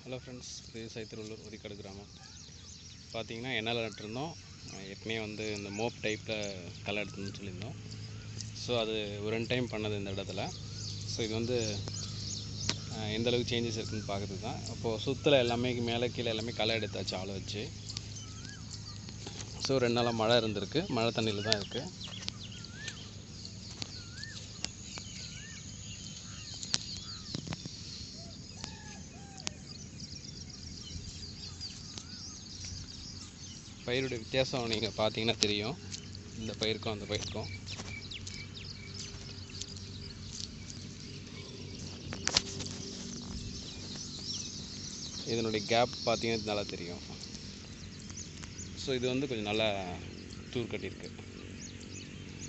Hello friends, விவசாய திருவள்ளூர் ஒரிக்காடு கிராமம். பார்த்தீங்கன்னா என்னால் நட்டுருந்தோம். ஏற்கனவே வந்து இந்த மோப் டைப்பில் களை எடுத்துன்னு சொல்லியிருந்தோம். ஸோ அது ஒரு 2 டைம் பண்ணது இந்த இடத்துல. ஸோ இது வந்து எந்தளவுக்கு சேஞ்சஸ் இருக்குதுன்னு பார்க்குறது தான். அப்போது சுற்றில் எல்லாமே மேலே கீழே எல்லாமே களை எடுத்தாச்சு ஆளை வச்சு. ஸோ 2 நாளாக மழை இருந்திருக்கு, மழை தண்ணியில் தான் இருக்குது. பயிருடைய வித்தியாசம் நீங்கள் பார்த்தீங்கன்னா தெரியும், இந்த பயிருக்கும் அந்த பயிருக்கும். இதனுடைய கேப் பார்த்தீங்கன்னா நல்லா தெரியும். ஸோ இது வந்து கொஞ்சம் நல்லா தூர் கட்டியிருக்கு.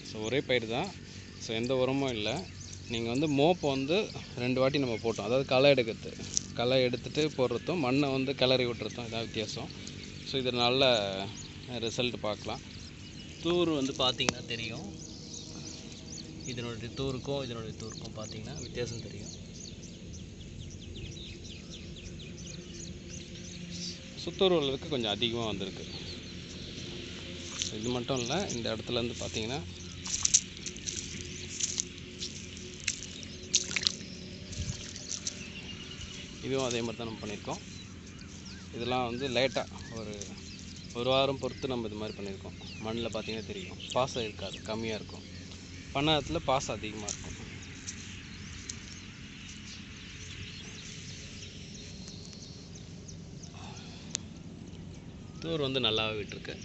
ஸோ ஒரே பயிர் தான். ஸோ எந்த உரமும் இல்லை. நீங்கள் வந்து மோப்பை வந்து 2 வாட்டி நம்ம போட்டோம். அதாவது களை எடுத்துகிட்டு போடுறதும் மண்ணை வந்து கிளறி விட்டுறதும் இதான் வித்தியாசம். ஸோ இது நல்ல ரிசல்ட் பார்க்கலாம். தூர் வந்து பார்த்திங்கன்னா தெரியும், இதனுடைய தூருக்கும் பார்த்திங்கன்னா வித்தியாசம் தெரியும். சுத்தூர் அளவுக்கு கொஞ்சம் அதிகமாக வந்திருக்கு. இது மட்டும் இல்லை, இந்த இடத்துலேருந்து பார்த்திங்கன்னா இதுவும் அதே மாதிரி தான் நம்ம பண்ணியிருக்கோம். இதெல்லாம் வந்து லேட்டாக ஒரு வாரம் பொறுத்து நம்ம இது மாதிரி பண்ணியிருக்கோம். மண்ணில் பார்த்திங்கன்னா தெரியும், பாசம் இருக்காது, கம்மியாக இருக்கும். பண்ணத்தில் பாசம் அதிகமாக இருக்கும். தூர் வந்து நல்லாவே விட்டுருக்கு.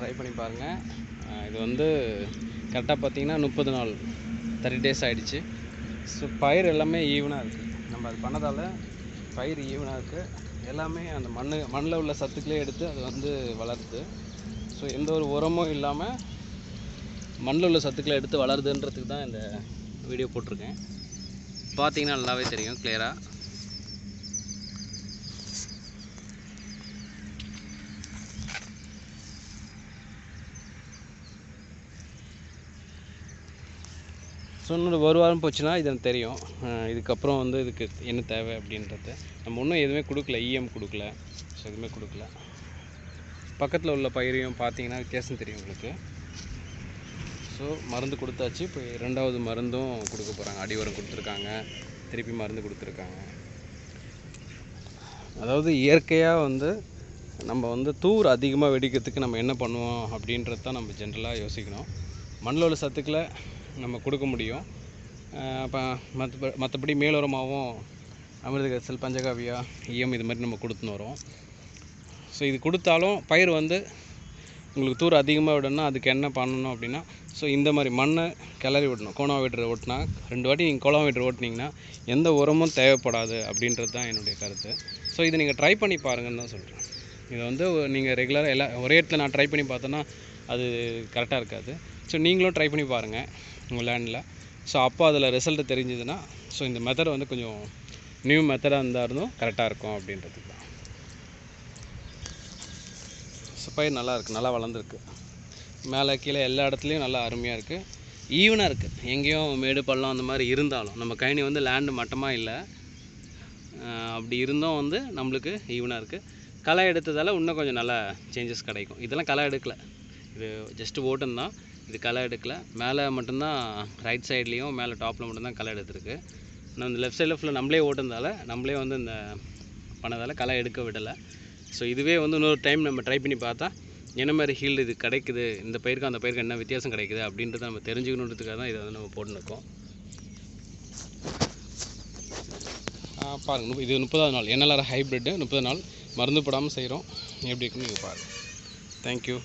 ட்ரை பண்ணி பாருங்கள். இது வந்து கரெக்டாக பார்த்திங்கன்னா 30 நாள் 30 டேஸ் ஆகிடுச்சு. ஸோ பயிர் எல்லாமே ஈவனாக இருக்குது. நம்ம அது பண்ணதால் பயிர் ஈவனாக இருக்குது. எல்லாமே அந்த மண்ணில் உள்ள சத்துக்களே எடுத்து அது வந்து வளருது. ஸோ எந்த ஒரு உரமும் இல்லாமல் மண்ணில் உள்ள சத்துக்களை எடுத்து வளருதுன்றதுக்கு தான் இந்த வீடியோ போட்டிருக்கேன். பார்த்திங்கன்னா நல்லாவே தெரியும் கிளியராக. ஸோ இன்னும் ஒரு வாரம் போச்சுன்னா இது எனக்கு தெரியும். இதுக்கப்புறம் வந்து இதுக்கு என்ன தேவை அப்படின்றது. நம்ம இன்னும் எதுவுமே கொடுக்கல, EM கொடுக்கல, ஸோ எதுவுமே கொடுக்கல. பக்கத்தில் உள்ள பயிரையும் பார்த்தீங்கன்னா வித்தியாசம் தெரியும் உங்களுக்கு. ஸோ மருந்து கொடுத்தாச்சு. இப்போ 2வது மருந்தும் கொடுக்க போகிறாங்க. அடி உரம் கொடுத்துருக்காங்க, திருப்பி மருந்து கொடுத்துருக்காங்க. அதாவது இயற்கையாக வந்து நம்ம வந்து தூர் அதிகமாக வெடிக்கிறதுக்கு நம்ம என்ன பண்ணுவோம் அப்படின்றது தான் நம்ம ஜென்ரலாக யோசிக்கணும். மண்ணில் உள்ள சத்துக்களை நம்ம கொடுக்க முடியும். இப்போ மற்றபடி மேலுரமாகவும் அமிர்த கரிசல், பஞ்சகாவியா, EM இது மாதிரி நம்ம கொடுத்துன்னு வரோம். ஸோ இது கொடுத்தாலும் பயிர் வந்து உங்களுக்கு தூர் அதிகமாக விடணும்னா அதுக்கு என்ன பண்ணணும் அப்படின்னா, ஸோ இந்த மாதிரி மண்ணை கிளறி விடணும். கோணாவீட்டரை ஓட்டினா 2 வாட்டி நீங்கள் கோணாவீட்டர் ஓட்டினீங்கன்னா எந்த உரமும் தேவைப்படாது அப்படின்றது தான் என்னுடைய கருத்து. ஸோ இதை நீங்கள் ட்ரை பண்ணி பாருங்கன்னு தான் சொல்கிறேன். இதை வந்து நீங்கள் ரெகுலராக ஒரே இடத்துல நான் ட்ரை பண்ணி பார்த்தேன்னா அது கரெக்டாக இருக்காது. ஸோ நீங்களும் ட்ரை பண்ணி பாருங்கள் உங்கள் லேண்டில். ஸோ அப்போ அதில் ரிசல்ட்டு தெரிஞ்சதுன்னா, ஸோ இந்த மெத்தட் வந்து கொஞ்சம் நியூ மெத்தடாக இருந்தாலும் கரெக்டாக இருக்கும் அப்படின்றதுக்கு தான். ஸோ பயிர் நல்லா இருக்குது, நல்லா வளர்ந்துருக்கு. மேலே கீழே எல்லா இடத்துலையும் நல்லா அருமையாக இருக்குது, ஈவனாக இருக்குது. எங்கேயும் மேடு பள்ளம் அந்த மாதிரி இருந்தாலும் நம்ம கைனி வந்து லேண்டு மட்டமாக இல்லை. அப்படி இருந்தும் வந்து நம்மளுக்கு ஈவனாக இருக்குது. களை எடுத்ததால் இன்னும் கொஞ்சம் நல்லா சேஞ்சஸ் கிடைக்கும். இதெல்லாம் களை எடுக்கலை, இது ஜஸ்ட்டு ஓட்டம் தான். இது களை எடுக்கலை. மேலே மட்டும்தான், ரைட் சைட்லேயும் மேலே டாப்பில் மட்டும்தான் களை எடுத்துருக்கு. நான் இந்த லெஃப்ட் சைடில் ஃபுல்லாக நம்மளே ஓட்டுறதால நம்மளே வந்து இந்த பண்ணதால் களை எடுக்க விடலை. ஸோ இதுவே வந்து இன்னொரு டைம் நம்ம ட்ரை பண்ணி பார்த்தா என்ன மாதிரி ஹீல்டு இது கிடைக்குது, இந்த பயிருக்கு அந்த பயிருக்கு என்ன வித்தியாசம் கிடைக்குது அப்படின்றத நம்ம தெரிஞ்சுக்கணுன்றதுக்காக தான் இதை வந்து நம்ம போட்டுருக்கோம். பாருங்கள், இது 30வது நாள் NLR ஹைப்ரிட்டு. 30 நாள் மருந்து போடாமல் செய்கிறோம். எப்படி இருக்குன்னு நீங்கள் பாருங்கள். தேங்க்யூ.